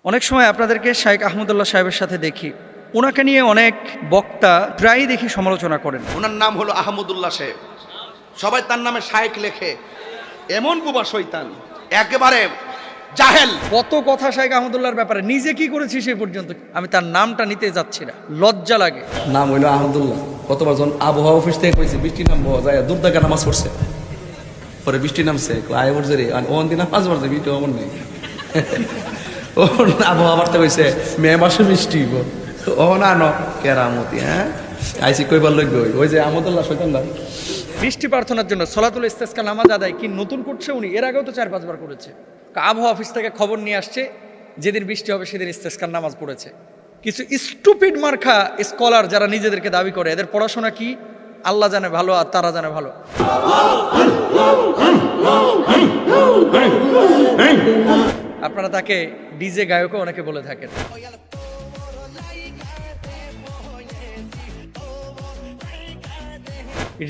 অনেক সময় আপনাদেরকে শাইখ আহমদুল্লাহ সাহেবের সাথে দেখি, ওনাকে নিয়ে অনেক বক্তা প্রায়ই দেখি সমালোচনা করেন। ওনার নাম হলো আহমদুল্লাহ সাহেব, সবাই তার নামে শায়েখ লেখে। এমন বুবা শয়তান, একেবারে জাহেল। কত কথা শাইখ আহমদুল্লাহর ব্যাপারে, নিজে কি করেছি সে পর্যন্ত আমি তার নামটা নিতে যাচ্ছি না, লজ্জা লাগে। নাম হইলো আহমদুল্লাহ। কতবার যখন আবহাওয়া অফিস থেকে কইছে বৃষ্টি নামবো, যায় দূর থেকে নামাজ পড়ছে, পরে বৃষ্টি নামছে, আয় পড়ছে রে ওখান দিন পাঁচ বাজে বৃষ্টি অমন নেই। ও আবহাওয়া বার্তা কইছে মে মাসে বৃষ্টি ও না ন কেরামতি। হ্যাঁ আইসি কইবার লোক ওই যে আহমদুল্লাহ শৈতানরা বৃষ্টি প্রার্থনার জন্য সলাতুল ইস্তেসকা নামাজ আদায় কি নতুন করছে উনি? এর আগেও তো 4-5 বার করেছে। আবহাওয়া অফিস থেকে খবর নিয়ে আসছে, যেদিন বৃষ্টি হবে সেদিন ইস্তেসকার নামাজ পড়েছে। কিছু স্টুপিড মার্কা স্কলার যারা নিজেদেরকে দাবি করে, এদের পড়াশোনা কি আল্লাহ জানে ভালো, আর তারা জানে ভালো। আপনারা তাকে ডিজে গায়কও অনেকে বলে থাকেন।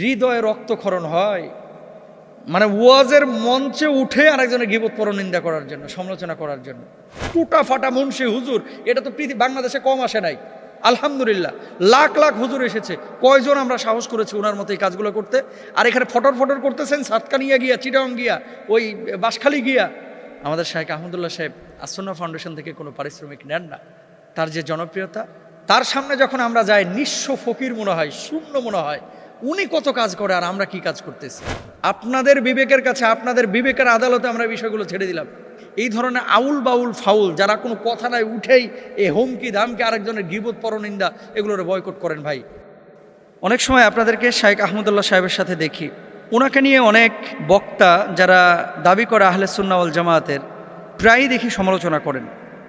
হৃদয়ে রক্তক্ষরণ হয়, মানে ওয়াজের মঞ্চে উঠে আরেকজনের গীবত পরনিন্দা করার জন্য, সমালোচনা করার জন্য। টুটা ফাটা মুন্সি হুজুর, এটা তো বাংলাদেশে কম আসে নাই। আলহামদুলিল্লাহ লাখ লাখ হুজুর এসেছে, কয়জন আমরা সাহস করেছি ওনার মতো এই কাজগুলো করতে। আর এখানে ফটর ফটর করতেছেন সাতকানিয়া গিয়া, চিটাং গিয়া, ওই বাঁশখালী গিয়া। আমাদের শাইখ আহমদুল্লাহ সাহেব আসন্না ফাউন্ডেশন থেকে কোনো পারিশ্রমিক নেন না। তার যে জনপ্রিয়তা, তার সামনে যখন আমরা যাই নিঃস্ব ফকির মনে হয়, শূন্য মনে হয়। উনি কত কাজ করে আর আমরা কি কাজ করতেছি? আপনাদের বিবেকের কাছে, আপনাদের বিবেকের আদালতে আমরা বিষয়গুলো ছেড়ে দিলাম। এই ধরনের আউল বাউল ফাউল যারা কোনো কথা নাই উঠেই এই হুমকি ধামকি, আরেকজনের গীবত পরনিন্দা, এগুলোর বয়কট করেন ভাই। অনেক সময় আপনাদেরকে শাইখ আহমদুল্লাহ সাহেবের সাথে দেখি, ওনাকে নিয়ে অনেক বক্তা যারা দাবি করে আহলে সুন্নাহ ওয়াল জামায়াতের, প্রায়ই দেখি সমালোচনা করেন।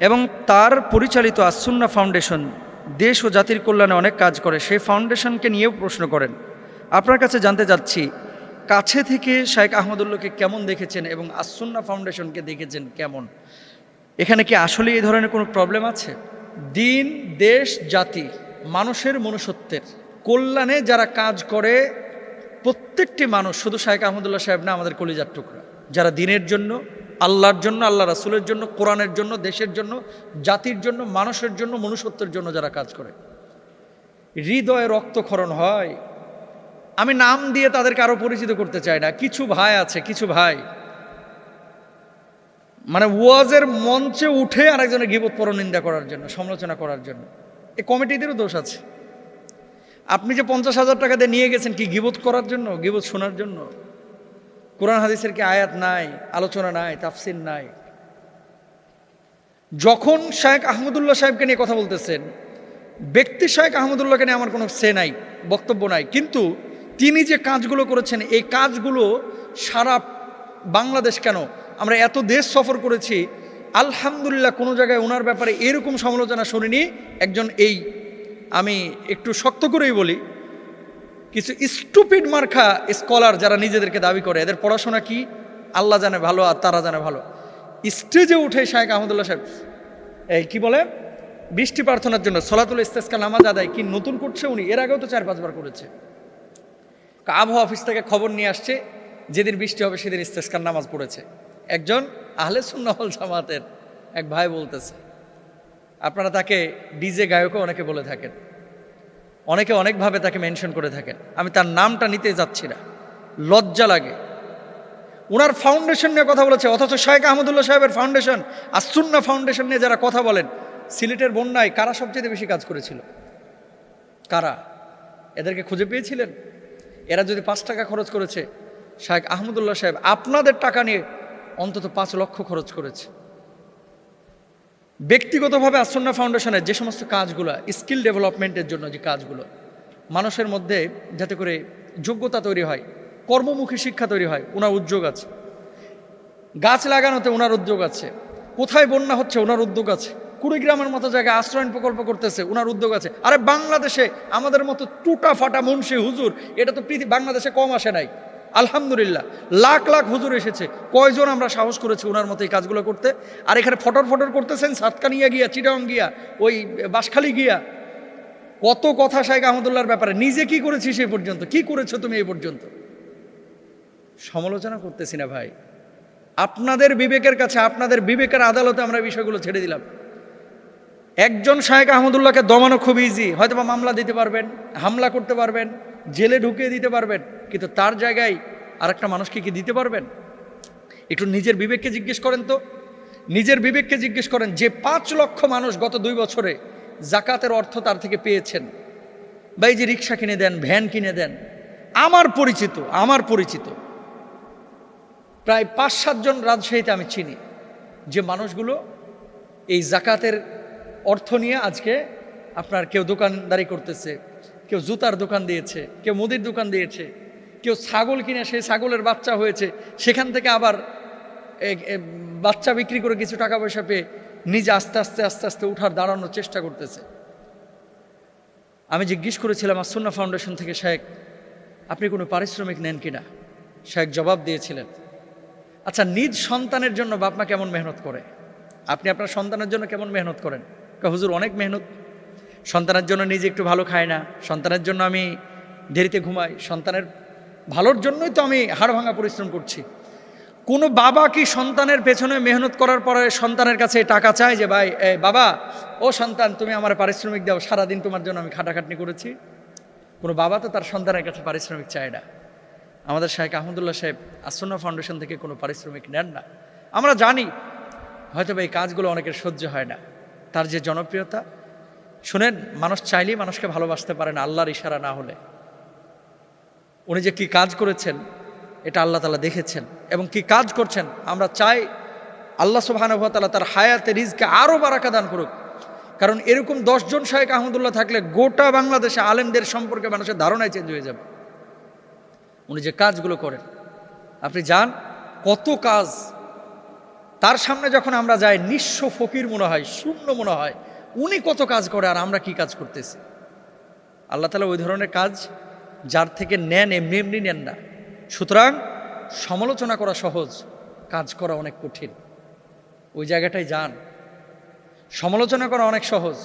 এবং তার পরিচালিত আসুন্না ফাউন্ডেশন দেশ ও জাতির কল্যাণে অনেক কাজ করে, সেই ফাউন্ডেশনকে নিয়েও প্রশ্ন করেন। আপনার কাছে জানতে চাচ্ছি, কাছে থেকে শাইখ আহমদুল্লাহকে কেমন দেখেছেন এবং আসুন্না ফাউন্ডেশনকে দেখেছেন কেমন? এখানে কি আসলে এই ধরনের কোনো প্রবলেম আছে? দিন, দেশ, জাতি, মানুষের মনুষ্যত্বের কল্যাণে যারা কাজ করে, প্রত্যেকটি মানুষ, শুধু শাইখ আহমদুল্লাহ সাহেব না, আমাদের কলিজার টুকরা, যারা দিনের জন্য, আল্লাহর জন্য, আল্লাহ রাসূলের জন্য, কোরআনের জন্য, দেশের জন্য, জাতির জন্য, মানুষের জন্য, মনুষ্যত্বের জন্য যারা কাজ করে, হৃদয়ে রক্তক্ষরণ হয়। আমি নাম দিয়ে তাদেরকে আরো পরিচিত করতে চাই না। কিছু ভাই আছে, কিছু ভাই মানে ওয়াজের মঞ্চে উঠে আরেকজনের গীবত পরনিন্দা করার জন্য, সমালোচনা করার জন্য। এই কমিটিদেরও দোষ আছে। আপনি যে 50,000 টাকা দিয়ে নিয়ে গেছেন কি গীবত করার জন্য, গীবত শোনার জন্য? কোরআন হাদিসের কি আয়াত নাই, আলোচনা নাই, তাফসির নাই? যখন শাইখ আহমদুল্লাহ সাহেবকে নিয়ে কথা বলতেছেন, ব্যক্তি শাইখ আহমদুল্লাহকে নিয়ে আমার কোনো সে নাই, বক্তব্য নাই, কিন্তু তিনি যে কাজগুলো করেছেন, এই কাজগুলো সারা বাংলাদেশ কেন, আমরা এত দেশ সফর করেছি, আলহামদুলিল্লাহ কোনো জায়গায় ওনার ব্যাপারে এরকম সমালোচনা শুনিনি। একজন, এই আমি একটু শক্ত করেই বলি, কিছু স্টুপিড মার্কা স্কলার যারা নিজেদেরকে দাবি করে, এদের পড়াশোনা কি আল্লাহ জানে ভালো, আর তারা জানে ভালো। স্টেজে উঠে শাইখ আহমদুল্লাহ সাহেব এই কি বলে, বৃষ্টি প্রার্থনার জন্য সলাতুল ইস্তেসকা নামাজ আদায় কি নতুন করছে উনি? এর আগেও তো 4-5 বার করেছে। আবহাওয়া অফিস থেকে খবর নিয়ে আসছে, যেদিন বৃষ্টি হবে সেদিন ইস্তেসকার নামাজ পড়েছে। একজন আহলে সুন্নাহ ওয়াল জামাতের এক ভাই বলতেছে। আপনারা তাকে ডিজে গায়কও অনেকে বলে থাকেন, অনেকে অনেকভাবে তাকে মেনশন করে থাকেন। আমি তার নামটা নিতে যাচ্ছি না, লজ্জা লাগে। ওনার ফাউন্ডেশন নিয়ে কথা বলেছে, অথচ শাইখ আহমদুল্লাহ সাহেবের ফাউন্ডেশন, আসুন্না ফাউন্ডেশন নিয়ে যারা কথা বলেন, সিলেটের বন্যায় কারা সবচেয়ে বেশি কাজ করেছিল? কারা? এদেরকে খুঁজে পেয়েছিলেন? এরা যদি 5 টাকা খরচ করেছে, শাইখ আহমদুল্লাহ সাহেব আপনাদের টাকা নিয়ে অন্তত 5 লক্ষ খরচ করেছে। ব্যক্তিগতভাবে আসুন্না ফাউন্ডেশনের যে সমস্ত কাজগুলো, স্কিল ডেভেলপমেন্টের জন্য যে কাজগুলো, মানুষের মধ্যে যাতে করে যোগ্যতা তৈরি হয়, কর্মমুখী শিক্ষা তৈরি হয়, ওনার উদ্যোগ আছে। গাছ লাগানোতে ওনার উদ্যোগ আছে। কোথায় বন্যা হচ্ছে ওনার উদ্যোগ আছে। কুড়িগ্রামের মতো জায়গায় আশ্রয়ণ প্রকল্প করতেছে, ওনার উদ্যোগ আছে। আরে বাংলাদেশে আমাদের মতো টুটা ফাটা মুন্সি হুজুর, এটা তো বাংলাদেশে কম আসে নাই। আলহামদুলিল্লাহ লাখ লাখ হুজুর এসেছে, কয়জন আমরা সাহস করেছি ওনার মতো এই কাজগুলো করতে। আর এখানে ফটর ফটর করতেছেন সাতকানিয়া গিয়া, চিটাং গিয়া, ওই বাঁশখালী গিয়া। কত কথা শাইখ আহমদুল্লাহর ব্যাপারে, নিজে কি করেছি সে পর্যন্ত, কি করেছো তুমি এই পর্যন্ত? সমালোচনা করতেছি না ভাই, আপনাদের বিবেকের কাছে, আপনাদের বিবেকের আদালতে আমরা বিষয়গুলো ছেড়ে দিলাম। একজন শায়েখ আহমদুল্লাহকে দমানো খুব ইজি, হয়তো বা মামলা দিতে পারবেন, হামলা করতে পারবেন, জেলে ঢুকিয়ে দিতে পারবেন, কিন্তু তার জায়গায় আরেকটা মানুষকে কি দিতে পারবেন? একটু নিজের বিবেককে জিজ্ঞেস করেন তো, নিজের বিবেককে জিজ্ঞেস করেন যে 5 লক্ষ মানুষ গত 2 বছরে জাকাতের অর্থ তার থেকে পেয়েছেন, বা এই যে রিক্সা কিনে দেন, ভ্যান কিনে দেন, আমার পরিচিত প্রায় 5-7 জন রাজশাহীতে আমি চিনি যে মানুষগুলো এই জাকাতের অর্থ নিয়ে আজকে আপনার কেউ দোকানদারি করতেছে, কেউ জুতার দোকান দিয়েছে, কেউ মুদির দোকান দিয়েছে, কেউ ছাগল কিনে সেই ছাগলের বাচ্চা হয়েছে, সেখান থেকে আবার বাচ্চা বিক্রি করে কিছু টাকা পয়সা পেয়ে নিজে আস্তে আস্তে উঠার দাঁড়ানোর চেষ্টা করতেছে। আমি জিজ্ঞেস করেছিলাম আসুন্না ফাউন্ডেশন থেকে, শায়েখ আপনি কোনো পারিশ্রমিক নেন কিনা? শায়েখ জবাব দিয়েছিলেন, আচ্ছা নিজ সন্তানের জন্য বাপ মা কেমন মেহনত করে, আপনি আপনার সন্তানের জন্য কেমন মেহনত করেন? হুজুর অনেক মেহনত, সন্তানের জন্য নিজে একটু ভালো খাই না, সন্তানের জন্য আমি দেরিতে ঘুমাই, সন্তানের ভালোর জন্যই তো আমি হাড় ভাঙা পরিশ্রম করছি। কোনো বাবা কি সন্তানের পেছনে মেহনত করার পরে সন্তানের কাছে টাকা চায় যে ভাই বাবা ও সন্তান তুমি আমার পারিশ্রমিক দাও, সারাদিন তোমার জন্য আমি খাটাখাটনি করেছি? কোনো বাবা তো তার সন্তানের কাছে পারিশ্রমিক চায় না। আমাদের শায়েখ আহমদুল্লাহ সাহেব আসুন্না ফাউন্ডেশন থেকে কোনো পারিশ্রমিক নেন না। আমরা জানি হয়তো এই কাজগুলো অনেকের সহ্য হয় না, তার যে জনপ্রিয়তা, শুনেন মানুষ চাইলেই মানুষকে ভালোবাসতে পারে না আল্লাহর ইশারা না হলে। উনি যে কি কাজ করেছেন এটা আল্লাহ তাআলা দেখেছেন, এবং কি কাজ করছেন আমরা চাই আল্লাহ সুবহানাহু ওয়া তাআলা তার হায়াতে রিজকে আরও বারাকা দান করুক। কারণ এরকম 10 জন শায়েখ আহমদুল্লাহ থাকলে গোটা বাংলাদেশে আলেমদের সম্পর্কে মানুষের ধারণাই চেঞ্জ হয়ে যাবে। উনি যে কাজগুলো করেন আপনি যান, কত কাজ তার সামনে যখন আমরা যাই নিঃস্ব ফকির মনে হয়, শূন্য মনে হয়। উনি কত কাজ করে আর আমরা কি কাজ করতেছি? আল্লাহ তাআলা ওই ধরনের কাজ যার থেকে নেন এমনি এমনি নেন না। সুতরাং সমালোচনা করা সহজ, কাজ করা অনেক কঠিন। ওই জায়গাটায় যান, সমালোচনা করা অনেক সহজ।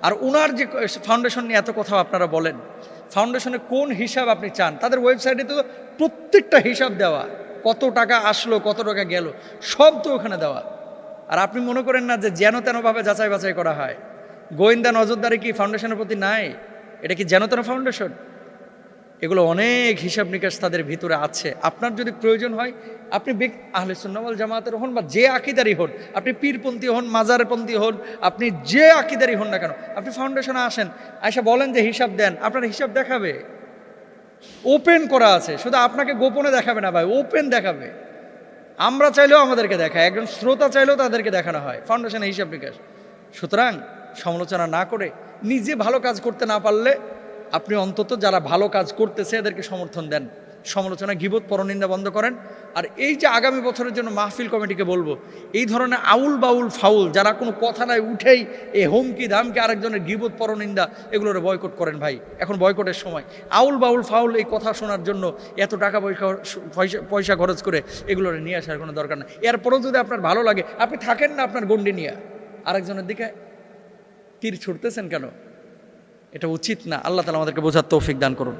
আর উনার যে ফাউন্ডেশন নিয়ে এত কথা আপনারা বলেন, ফাউন্ডেশনে কোন হিসাব আপনি চান? তাদের ওয়েবসাইটে তো প্রত্যেকটা হিসাব দেওয়া, কত টাকা আসলো কত টাকা গেল সব তো ওখানে দেওয়া। আর আপনি মনে করেন না যে যেন তেনভাবে যাচাই বাছাই করা হয়? গোয়েন্দা নজরদারি কি ফাউন্ডেশনের প্রতি নাই? এটা কি যেন তেন ফাউন্ডেশন? এগুলো অনেক হিসাব নিকাশ তাদের ভিতরে আছে। আপনার যদি প্রয়োজন হয় আপনি আহলে সুন্নাহ ওয়াল জামাতের হন বা যে আকিদারই হন, আপনি পীরপন্থী হন, মাজারপন্থী হন, আপনি যে আকিদারই হন না কেন, আপনি ফাউন্ডেশনে আসেন, আয়সা বলেন যে হিসাব দেন, আপনার হিসাব দেখাবে। ওপেন করা আছে, শুধু আপনাকে গোপনে দেখাবে না ভাই, ওপেন দেখাবে। আমরা চাইলেও আমাদেরকে দেখায়, একজন শ্রোতা চাইলেও তাদেরকে দেখানো হয় ফাউন্ডেশনের হিসাব নিকাশ। সুতরাং সমালোচনা না করে, নিজে ভালো কাজ করতে না পারলে আপনি অন্তত যারা ভালো কাজ করতেছে এদেরকে সমর্থন দেন। সমালোচনা, গীবত, পরনিন্দা বন্ধ করেন। আর এই যে আগামী বছরের জন্য মাহফিল কমিটিকে বলবো, এই ধরনের আউল বাউল ফাউল যারা কোনো কথা নাই উঠেই এই হুমকি ধামকি আরেকজনের গীবত পরনিন্দা এগুলোর বয়কট করেন ভাই, এখন বয়কটের সময়। আউল বাউল ফাউল এই কথা শোনার জন্য এত টাকা পয়সা খরচ করে এগুলোর নিয়ে আসার কোনো দরকার নেই। এরপরেও যদি আপনার ভালো লাগে আপনি থাকেন না আপনার গণ্ডি নিয়ে, আরেকজনের দিকে তীর ছুটতেছেন কেন? এটা উচিত না। আল্লাহ তাআলা আমাদেরকে বোঝার তৌফিক দান করুন।